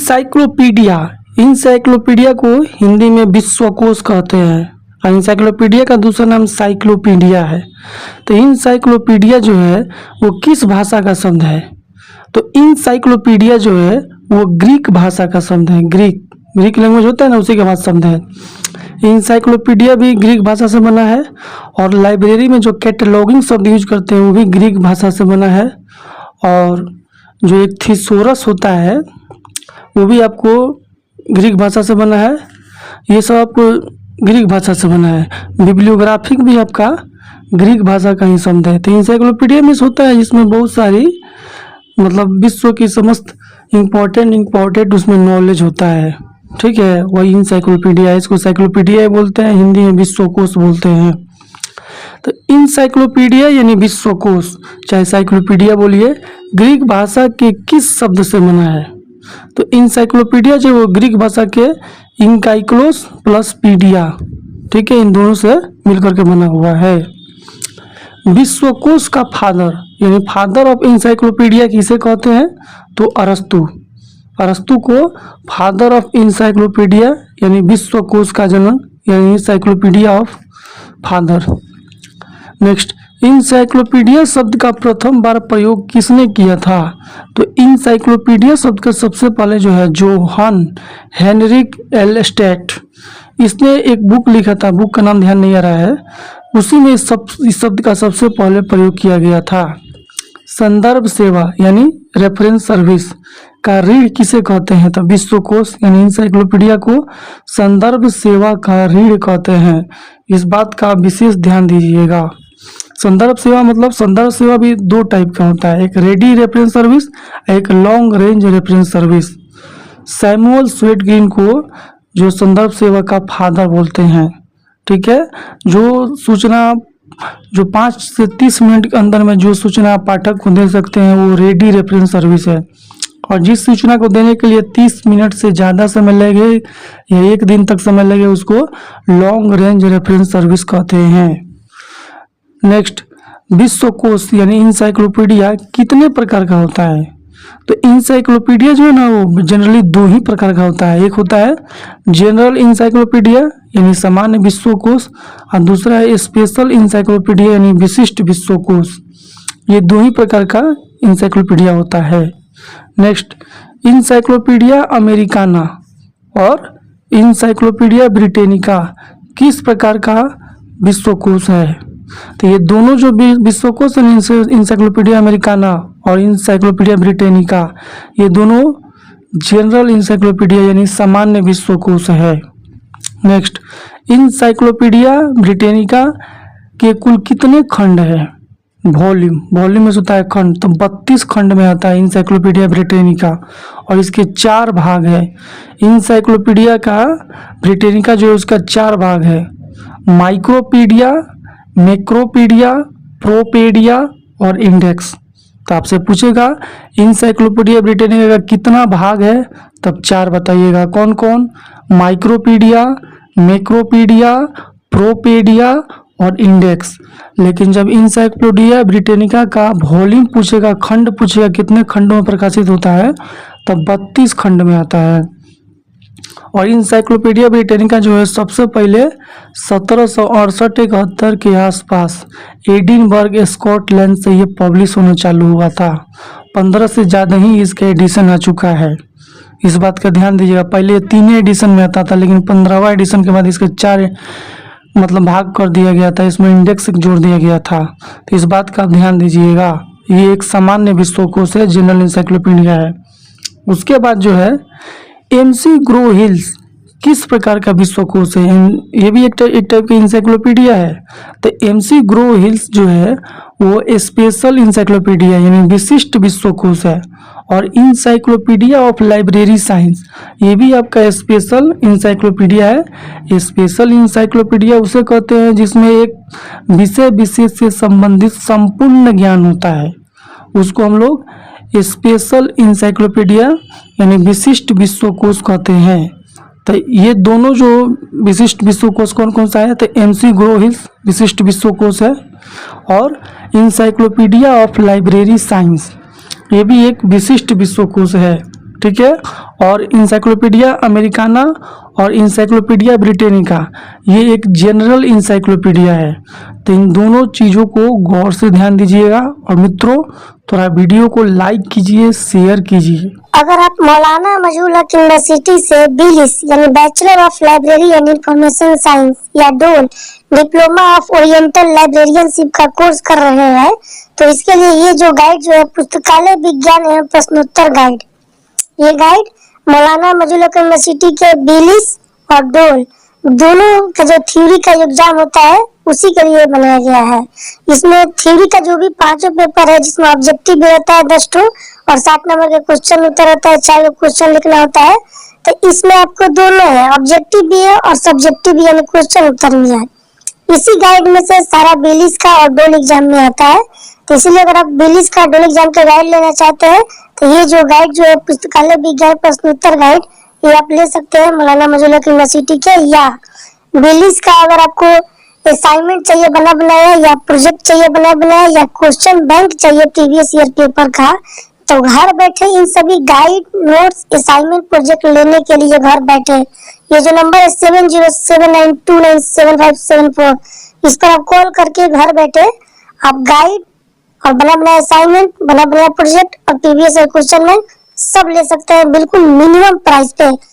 Encyclopedia, encyclopedia को हिंदी में विश्वकोश कहते हैं और इंसाइक्लोपीडिया का दूसरा नाम साइक्लोपीडिया है। तो इंसाइक्लोपीडिया जो है वो किस भाषा का शब्द है? तो इंसाइक्लोपीडिया जो है वो ग्रीक भाषा का शब्द है। ग्रीक लैंग्वेज होता है ना, उसी के बाद शब्द है। इंसाइक्लोपीडिया भी ग्रीक भाषा से बना है और लाइब्रेरी में जो कैटलॉगिंग शब्द यूज करते हैं वो भी ग्रीक भाषा से बना है। और जो एक थिसोरस होता है वो भी आपको ग्रीक भाषा से बना है। ये सब आपको ग्रीक भाषा से बना है। बिब्लियोग्राफिक भी आपका ग्रीक भाषा का ही शब्द है। तो इंसाइक्लोपीडिया में होता है जिसमें बहुत सारी मतलब विश्व की समस्त इम्पोर्टेंट उसमें नॉलेज होता है। ठीक है, वही इंसाइक्लोपीडिया है। इसको साइक्लोपीडिया बोलते हैं, हिंदी में विश्वकोश बोलते हैं। तो इंसाइक्लोपीडिया यानी विश्वकोश, चाहे साइक्लोपीडिया बोलिए, ग्रीक भाषा के किस शब्द से बना है? तो इंसाइक्लोपीडिया जो वो ग्रीक भाषा के इंकाइक्लोस प्लस पीडिया, ठीक है, इन दोनों से मिलकर के बना हुआ है। विश्वकोश का फादर यानी फादर ऑफ इंसाइक्लोपीडिया किसे कहते हैं? तो अरस्तु को फादर ऑफ इंसाइक्लोपीडिया यानी विश्वकोश का जनक यानी encyclopedia of father. Next, encyclopedia शब्द का प्रथम बार प्रयोग किसने किया था? तो इंसाइक्लोपीडिया शब्द का सबसे पहले जो है जोहान हेनरिक एलस्टेट, इसने एक बुक लिखा था, बुक का नाम ध्यान नहीं आ रहा है, उसी में इस शब्द का सबसे पहले प्रयोग किया गया था। संदर्भ सेवा यानी रेफरेंस सर्विस का रीढ़ किसे कहते हैं? तो विश्वकोश यानी इंसाइक्लोपीडिया को संदर्भ सेवा का रीढ़ कहते हैं। इस बात का विशेष ध्यान दीजिएगा। संदर्भ सेवा मतलब संदर्भ सेवा भी दो टाइप का होता है, एक रेडी रेफरेंस सर्विस, एक long range reference service. Samuel Swett Green को जो संदर्भ सेवा का फादर बोलते हैं। ठीक है, जो सूचना जो 5 से 30 मिनट के अंदर में जो सूचना पाठक को दे सकते हैं वो रेडी रेफरेंस सर्विस है। और जिस सूचना को देने के लिए 30 मिनट से ज़्यादा समय लगे या 1 दिन तक समय लगे उसको लॉन्ग रेंज रेफरेंस सर्विस कहते हैं। नेक्स्ट, विश्वकोश यानी इंसाइक्लोपीडिया कितने प्रकार का होता है? तो इंसाइक्लोपीडिया जो है ना वो जनरली 2 ही प्रकार का होता है। एक होता है जनरल इंसाइक्लोपीडिया यानी सामान्य विश्वकोश और दूसरा है स्पेशल इंसाइक्लोपीडिया यानी विशिष्ट विश्वकोश। ये 2 ही प्रकार का इंसाइक्लोपीडिया होता है। नेक्स्ट, इंसाइक्लोपीडिया अमेरिकाना और इंसाइक्लोपीडिया ब्रिटेनिका किस प्रकार का विश्वकोश है? तो ये दोनों जो विश्वकोश है इंसाइक्लोपीडिया अमेरिकाना और इंसाइक्लोपीडिया ब्रिटेनिका, ये दोनों जनरल इंसाइक्लोपीडिया यानी सामान्य विश्वकोश है। नेक्स्ट, इंसाइक्लोपीडिया ब्रिटेनिका के कुल कितने खंड है? वॉल्यूम में होता है खंड, तो 32 खंड में आता है इंसाइक्लोपीडिया ब्रिटेनिका और इसके 4 भाग है। इंसाइक्लोपीडिया का ब्रिटेनिका जो है उसका 4 भाग है, माइक्रोपीडिया, मैक्रोपीडिया, प्रोपेडिया और इंडेक्स। तो आपसे पूछेगा इंसाइक्लोपीडिया ब्रिटेनिका का कितना भाग है, तब 4 बताइएगा। कौन कौन? माइक्रोपीडिया, मैक्रोपीडिया, प्रोपेडिया और इंडेक्स। लेकिन जब इंसाइक्लोपीडिया ब्रिटेनिका का वॉल्यूम पूछेगा, खंड पूछेगा कितने खंडों में प्रकाशित होता है, तब 32 खंड में आता है। और इंसाइक्लोपीडिया ब्रिटेनिका जो है सबसे पहले 1768-71 के आसपास एडिनबर्ग स्कॉटलैंड से ये पब्लिश होना चालू हुआ था। 15 से ज़्यादा ही इसका एडिशन आ चुका है। इस बात का ध्यान दीजिएगा। पहले 3 एडिशन में आता था लेकिन 15वां एडिशन के बाद इसके 4 मतलब भाग कर दिया गया था, इसमें इंडेक्स जोड़ दिया गया था। तो इस बात का ध्यान दीजिएगा। ये एक सामान्य विश्वकोश है, जनरल इंसाइक्लोपीडिया है। उसके बाद जो है एमसी ग्रो हिल्स किस प्रकार का विश्वकोश है? ये भी एक टाइप की इंसाइक्लोपीडिया है। तो एमसी ग्रो हिल्स जो है वो स्पेशल इंसाइक्लोपीडिया यानी विशिष्ट विश्वकोश है। और इंसाइक्लोपीडिया ऑफ लाइब्रेरी साइंस ये भी आपका स्पेशल इंसाइक्लोपीडिया है। स्पेशल इंसाइक्लोपीडिया उसे कहते हैं जिसमें एक विषय विशेष से संबंधित संपूर्ण ज्ञान होता है, उसको हम लोग स्पेशल इंसाइक्लोपीडिया यानी विशिष्ट विश्वकोश कहते हैं। तो ये दोनों जो विशिष्ट विश्वकोश कौन कौन सा है? तो एमसी ग्रो हिल्स विशिष्ट विश्वकोश है और इंसाइक्लोपीडिया ऑफ लाइब्रेरी साइंस ये भी एक विशिष्ट विश्वकोश है। ठीक है। और इंसाइक्लोपीडिया अमेरिकाना और इंसाइक्लोपीडिया ब्रिटेनिका ये एक जनरल इंसाइक्लोपीडिया है। तो इन दोनों चीज़ों को गौर से ध्यान दीजिएगा। और मित्रों थोड़ा वीडियो को लाइक कीजिए, शेयर कीजिए। अगर आप मौलाना मजहूल हक यूनिवर्सिटी से बीलिस यानी bachelor of library and information science या डोल डिप्लोमा ऑफ ओरिएंटल लाइब्रेरियनशिप का कोर्स कर रहे हैं तो इसके लिए ये जो गाइड जो है पुस्तकालय विज्ञान एवं प्रश्नोत्तर गाइड, ये गाइड मौलाना मजहूल हक यूनिवर्सिटी के बीलिस और डोल दोनों का जो थ्योरी का एग्जाम होता है उसी के लिए बनाया गया है। इसमें थ्योरी का जो भी 5 पेपर है जिसमें ऑब्जेक्टिव भी रहता है 10 ठो और 60 नंबर के क्वेश्चन उत्तर होता है, 4 क्वेश्चन लिखना होता है। तो इसमें आपको दोनों है, ऑब्जेक्टिव भी है और सब्जेक्टिव भी यानी क्वेश्चन उत्तर भी है। इसी गाइड में से सारा बेलिस का और डोल एग्जाम में आता है। तो इसीलिए अगर आप बेलिस का डोल एग्जाम का गाइड लेना चाहते हैं तो ये जो गाइड जो है पुस्तकालय विज्ञान प्रश्नोत्तर गाइड ये आप ले सकते हैं मौलाना मजहूल हक यूनिवर्सिटी के। या बेलिस का अगर आपको असाइनमेंट चाहिए बना बनाया या प्रोजेक्ट चाहिए बना बनाया या क्वेश्चन बैंक चाहिए प्रीवियस ईयर पेपर का तो घर बैठे इन सभी गाइड नोट्स असाइनमेंट प्रोजेक्ट लेने के लिए घर बैठे ये जो नंबर है 7079297574 इस पर आप कॉल करके घर बैठे आप गाइड और बना बनाया असाइनमेंट, बना बनाया प्रोजेक्ट और प्रीवियस ईयर क्वेश्चन बैंक सब ले सकते हैं बिल्कुल मिनिमम प्राइस पे।